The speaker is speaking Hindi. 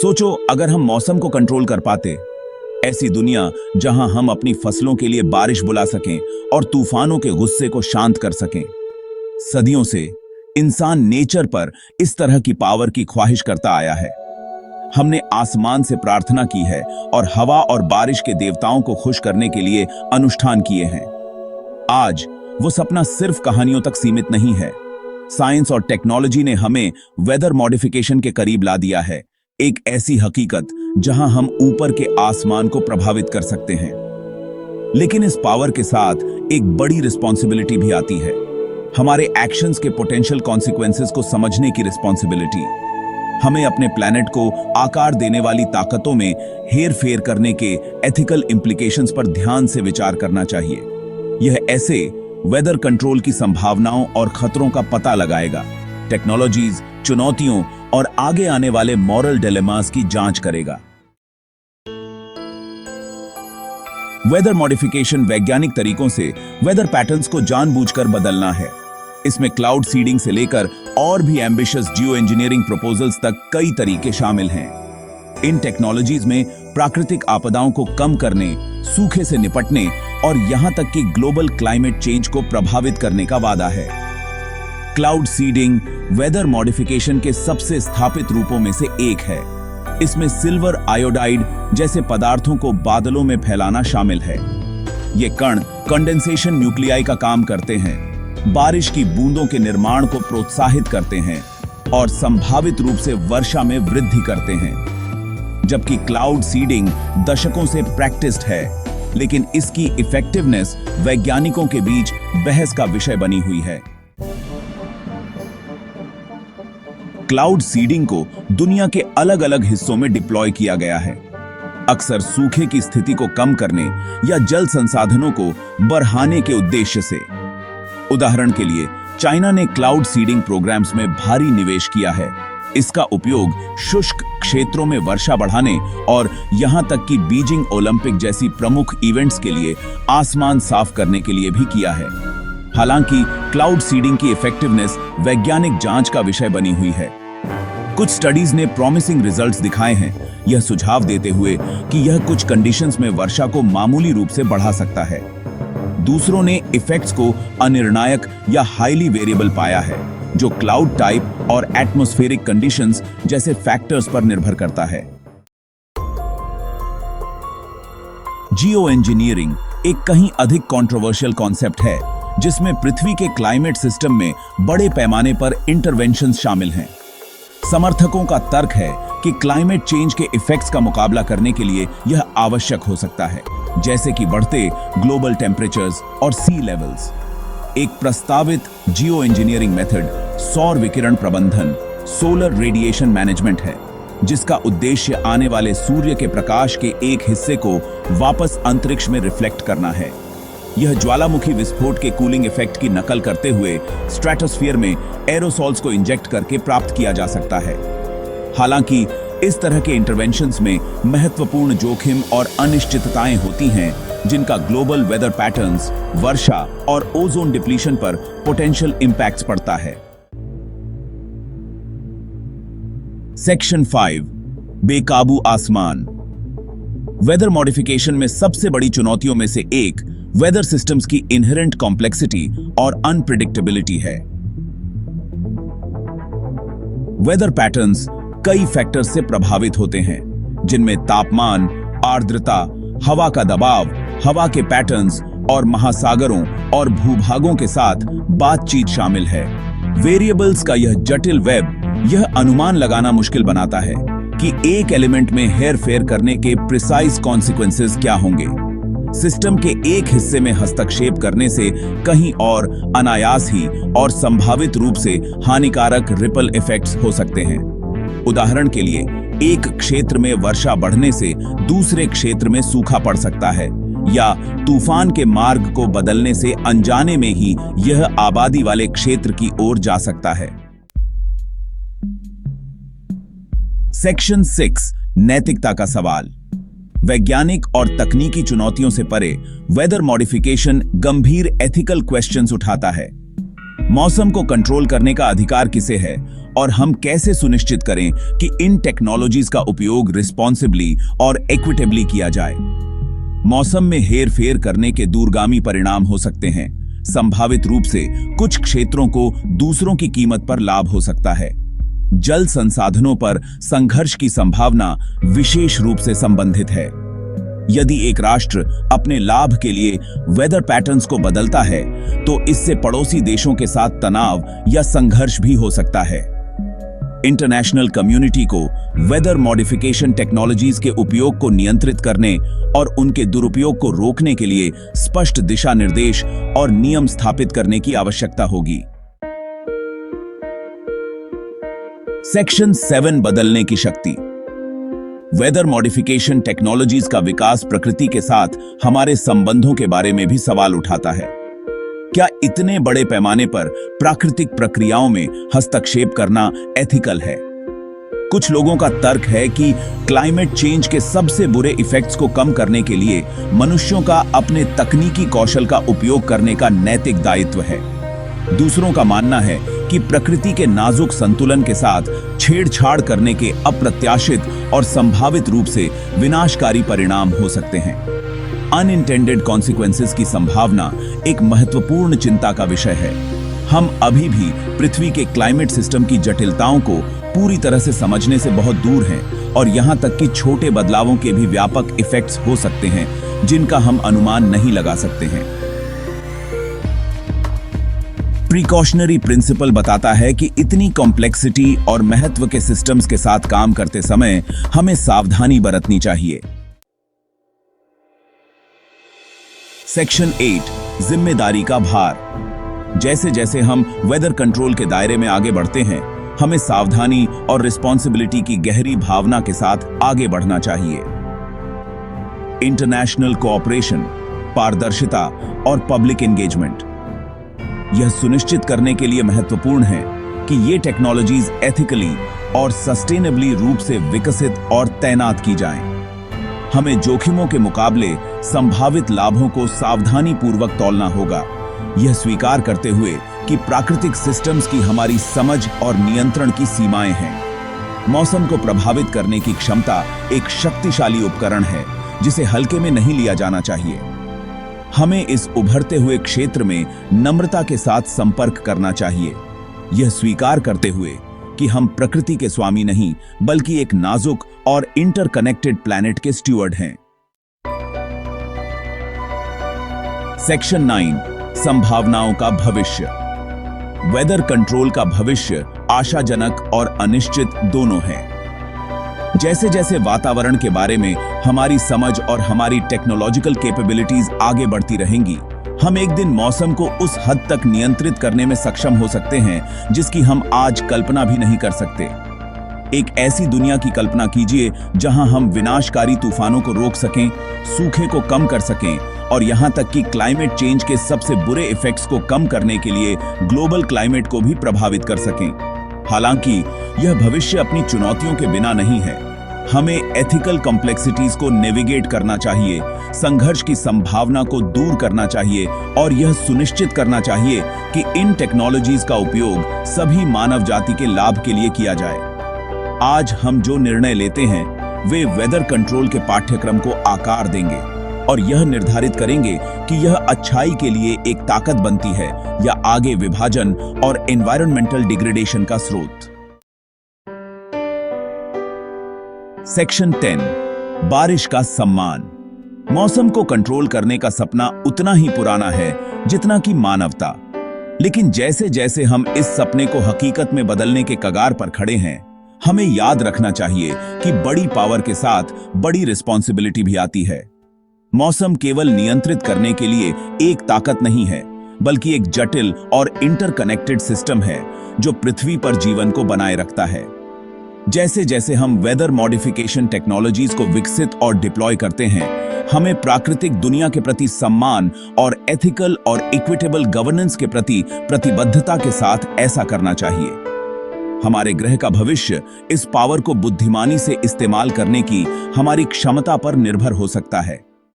सोचो अगर हम मौसम को कंट्रोल कर पाते, ऐसी दुनिया जहां हम अपनी फसलों के लिए बारिश बुला सकें और तूफानों के गुस्से को शांत कर सकें। सदियों से इंसान नेचर पर इस तरह की पावर की ख्वाहिश करता आया है। हमने आसमान से प्रार्थना की है और हवा और बारिश के देवताओं को खुश करने के लिए अनुष्ठान किए हैं। आज वो सपना सिर्फ कहानियों तक सीमित नहीं है। साइंस और टेक्नोलॉजी ने हमें वेदर मॉडिफिकेशन के करीब ला दिया है, एक ऐसी हकीकत जहां हम ऊपर के आसमान को प्रभावित कर सकते हैं। लेकिन इस पावर के साथ एक बड़ी रिस्पॉन्सिबिलिटी भी आती है, हमारे एक्शंस के पोटेंशियल कॉन्सिक्वेंसेस को समझने की रिस्पॉन्सिबिलिटी। हमें अपने प्लैनेट को आकार देने वाली ताकतों में हेर फेर करने के एथिकल इंप्लीकेशंस पर ध्यान से विचार करना चाहिए। यह ऐसे वेदर कंट्रोल की संभावनाओं और खतरों का पता लगाएगा, टेक्नोलॉजीज, चुनौतियों और आगे आने वाले मॉरल डिलेमास की जांच करेगा। वेदर मॉडिफिकेशन वैज्ञानिक तरीकों से वेदर पैटर्न्स को जानबूझकर बदलना है। इसमें क्लाउड सीडिंग से लेकर और भी एम्बिशियस जियो इंजीनियरिंग प्रपोजल्स तक कई तरीके शामिल हैं। इन टेक्नोलॉजीज में प्राकृतिक आपदाओं को कम करने, सूखे से निपटने और यहां तक कि ग्लोबल क्लाइमेट चेंज को प्रभावित करने का वादा है। क्लाउड सीडिंग वेदर मॉडिफिकेशन के सबसे स्थापित रूपों में से एक है। इसमें सिल्वर आयोडाइड जैसे पदार्थों को बादलों में फैलाना शामिल है। ये कण कंडेंसेशन न्यूक्लियाई का काम करते हैं, बारिश की बूंदों के निर्माण को प्रोत्साहित करते हैं और संभावित रूप से वर्षा में वृद्धि करते हैं। जबकि क्लाउड सीडिंग दशकों से प्रैक्टिस्ड है, लेकिन इसकी इफेक्टिवनेस वैज्ञानिकों के बीच बहस का विषय बनी हुई है। क्लाउड सीडिंग को दुनिया के अलग अलग हिस्सों में डिप्लॉय किया गया है, अक्सर सूखे की स्थिति को कम करने या जल संसाधनों को बढ़ाने के उद्देश्य से। उदाहरण के लिए चाइना ने क्लाउड सीडिंग प्रोग्राम्स में भारी निवेश किया है। इसका उपयोग शुष्क क्षेत्रों में वर्षा बढ़ाने और यहां तक कि बीजिंग ओलंपिक जैसी प्रमुख इवेंट्स के लिए आसमान साफ करने के लिए भी किया है। हालांकि क्लाउड सीडिंग की इफेक्टिवनेस वैज्ञानिक जांच का विषय बनी हुई है। कुछ स्टडीज ने प्रॉमिसिंग रिजल्ट्स दिखाए हैं, यह सुझाव देते हुए कि यह कुछ कंडीशंस में वर्षा को मामूली रूप से बढ़ा सकता है। दूसरों ने इफेक्ट्स को अनिर्णायक या हाईली वेरिएबल पाया है, जो क्लाउड टाइप और एटमॉस्फेरिक कंडीशंस जैसे फैक्टर्स पर निर्भर करता है। जियो इंजीनियरिंग एक कहीं अधिक कंट्रोवर्शियल कॉन्सेप्ट है, जिसमें पृथ्वी के क्लाइमेट सिस्टम में बड़े पैमाने पर इंटरवेंशंस शामिल हैं। समर्थकों का तर्क है कि क्लाइमेट चेंज के इफेक्ट्स का मुकाबला करने के लिए यह आवश्यक हो सकता है, जैसे कि बढ़ते ग्लोबल टेम्परेचर्स और सी लेवल्स। एक प्रस्तावित जियो इंजीनियरिंग मेथड सौर विकिरण प्रबंधन, सोलर रेडिएशन मैनेजमेंट है, जिसका उद्देश्य आने वाले सूर्य के प्रकाश के एक हिस्से को वापस अंतरिक्ष में रिफ्लेक्ट करना है। यह ज्वालामुखी विस्फोट के कूलिंग इफेक्ट की नकल करते हुए स्ट्रेटोस्फीयर में एरोसॉल्स को इंजेक्ट करके प्राप्त किया जा सकता है। हालांकि इस तरह के इंटरवेंशंस में महत्वपूर्ण जोखिम और अनिश्चितताएं होती हैं, जिनका ग्लोबल वेदर पैटर्न्स, वर्षा और ओजोन डिप्लीशन पर पोटेंशियल इंपैक्ट्स पड़ता है। सेक्शन 5, बेकाबू आसमान। वेदर मॉडिफिकेशन में सबसे बड़ी चुनौतियों में से एक वेदर सिस्टम्स की इनहेरेंट कॉम्प्लेक्सिटी और अनप्रिडिक्टेबिलिटी है। वेदर पैटर्न्स कई फैक्टर्स से प्रभावित होते हैं, जिनमें तापमान, आर्द्रता, हवा का दबाव, हवा के पैटर्न्स और महासागरों और भूभागों के साथ बातचीत शामिल है। वेरिएबल्स का यह जटिल वेब यह अनुमान लगाना मुश्किल बनाता है कि एक एलिमेंट में हेरफेर करने के प्रिसाइज कॉन्सिक्वेंसेस क्या होंगे। सिस्टम के एक हिस्से में हस्तक्षेप करने से कहीं और अनायास ही और संभावित रूप से हानिकारक रिपल इफेक्ट्स हो सकते हैं। उदाहरण के लिए, एक क्षेत्र में वर्षा बढ़ने से दूसरे क्षेत्र में सूखा पड़ सकता है, या तूफान के मार्ग को बदलने से अनजाने में ही यह आबादी वाले क्षेत्र की ओर जा सकता है। सेक्शन 6, नैतिकता का सवाल। वैज्ञानिक और तकनीकी चुनौतियों से परे वेदर मॉडिफिकेशन गंभीर एथिकल क्वेश्चंस उठाता है। मौसम को कंट्रोल करने का अधिकार किसे है और हम कैसे सुनिश्चित करें कि इन टेक्नोलॉजीज का उपयोग रिस्पॉन्सिबली और इक्विटेबली किया जाए। मौसम में हेरफेर करने के दूरगामी परिणाम हो सकते हैं। संभावित रूप से कुछ क्षेत्रों को दूसरों की कीमत पर लाभ हो सकता है। जल संसाधनों पर संघर्ष की संभावना विशेष रूप से संबंधित है। यदि एक राष्ट्र अपने लाभ के लिए वेदर पैटर्न्स को बदलता है, तो इससे पड़ोसी देशों के साथ तनाव या संघर्ष भी हो सकता है। इंटरनेशनल कम्युनिटी को वेदर मॉडिफिकेशन टेक्नोलॉजीज के उपयोग को नियंत्रित करने और उनके दुरुपयोग को रोकने के लिए स्पष्ट दिशा निर्देश और नियम स्थापित करने की आवश्यकता होगी। सेक्शन 7 बदलने की शक्ति। वेदर मॉडिफिकेशन टेक्नोलॉजीज का विकास प्रकृति के साथ हमारे संबंधों के बारे में भी सवाल उठाता है। क्या इतने बड़े पैमाने पर प्राकृतिक प्रक्रियाओं में हस्तक्षेप करना एथिकल है? कुछ लोगों का तर्क है कि क्लाइमेट चेंज के सबसे बुरे इफेक्ट्स को कम करने के लिए मनुष्यों का अपने तकनीकी कौशल का उपयोग करने का नैतिक दायित्व है। दूसरों का मानना है कि प्रकृति के नाजुक संतुलन के साथ छेड़छाड़ करने के अप्रत्याशित और संभावित रूप से विनाशकारी परिणाम हो सकते हैं। अनइंटेंडेड कॉन्सिक्वेंसेस की संभावना एक महत्वपूर्ण चिंता का विषय है। हम अभी भी पृथ्वी के क्लाइमेट सिस्टम की जटिलताओं को पूरी तरह से समझने से बहुत दूर हैं और यहां तक कि छोटे बदलावों के भी व्यापक इफेक्ट्स हो सकते हैं जिनका हम अनुमान नहीं लगा सकते हैं। प्रिकॉशनरी प्रिंसिपल बताता है कि इतनी कॉम्प्लेक्सिटी और महत्व के सिस्टम्स के साथ काम करते समय हमें सावधानी बरतनी चाहिए। सेक्शन 8 जिम्मेदारी का भार। जैसे जैसे हम वेदर कंट्रोल के दायरे में आगे बढ़ते हैं, हमें सावधानी और रिस्पॉन्सिबिलिटी की गहरी भावना के साथ आगे बढ़ना चाहिए। इंटरनेशनल कोऑपरेशन, पारदर्शिता और पब्लिक एंगेजमेंट यह सुनिश्चित करने के लिए महत्वपूर्ण है कि ये टेक्नोलॉजीज एथिकली और सस्टेनेबली रूप से विकसित और तैनात की जाएं। हमें जोखिमों के मुकाबले संभावित लाभों को सावधानी पूर्वक तौलना होगा, यह स्वीकार करते हुए कि प्राकृतिक सिस्टम्स की हमारी समझ और नियंत्रण की सीमाएं हैं। मौसम को प्रभावित करने की क्षमता एक शक्तिशाली उपकरण है जिसे हल्के में नहीं लिया जाना चाहिए। हमें इस उभरते हुए क्षेत्र में नम्रता के साथ संपर्क करना चाहिए, यह स्वीकार करते हुए कि हम प्रकृति के स्वामी नहीं बल्कि एक नाजुक और इंटरकनेक्टेड प्लैनेट के स्टुअर्ड हैं। सेक्शन 9 संभावनाओं का भविष्य। वेदर कंट्रोल का भविष्य आशाजनक और अनिश्चित दोनों है। जैसे जैसे वातावरण के बारे में हमारी समझ और हमारी टेक्नोलॉजिकल कैपेबिलिटीज आगे बढ़ती रहेंगी, हम एक दिन मौसम को उस हद तक नियंत्रित करने में सक्षम हो सकते हैं जिसकी हम आज कल्पना भी नहीं कर सकते। एक ऐसी दुनिया की कल्पना कीजिए जहां हम विनाशकारी तूफानों को रोक सकें, सूखे को कम कर सकें और यहां तक कि क्लाइमेट चेंज के सबसे बुरे इफेक्ट्स को कम करने के लिए ग्लोबल क्लाइमेट को भी प्रभावित कर सकें। हालांकि यह भविष्य अपनी चुनौतियों के बिना नहीं है। हमें एथिकल कॉम्प्लेक्सिटीज को नेविगेट करना चाहिए, संघर्ष की संभावना को दूर करना चाहिए और यह सुनिश्चित करना चाहिए कि इन टेक्नोलॉजीज का उपयोग सभी मानव जाति के लाभ के लिए किया जाए। आज हम जो निर्णय लेते हैं वे वेदर कंट्रोल के पाठ्यक्रम को आकार देंगे और यह निर्धारित करेंगे कि यह अच्छाई के लिए एक ताकत बनती है या आगे विभाजन और एनवायरमेंटल डिग्रेडेशन का स्रोत। सेक्शन 10 बारिश का सम्मान। मौसम को कंट्रोल करने का सपना उतना ही पुराना है जितना कि मानवता, लेकिन जैसे जैसे हम इस सपने को हकीकत में बदलने के कगार पर खड़े हैं, हमें याद रखना चाहिए कि बड़ी पावर के साथ बड़ी रिस्पॉन्सिबिलिटी भी आती है। मौसम केवल नियंत्रित करने के लिए एक ताकत नहीं है, बल्कि एक जटिल और इंटरकनेक्टेड सिस्टम है जो पृथ्वी पर जीवन को बनाए रखता है। जैसे जैसे हम वेदर मॉडिफिकेशन टेक्नोलॉजीज को विकसित और डिप्लॉय करते हैं, हमें प्राकृतिक दुनिया के प्रति सम्मान और एथिकल और इक्विटेबल गवर्नेंस के प्रति प्रतिबद्धता के साथ ऐसा करना चाहिए। हमारे ग्रह का भविष्य इस पावर को बुद्धिमानी से इस्तेमाल करने की हमारी क्षमता पर निर्भर हो सकता है।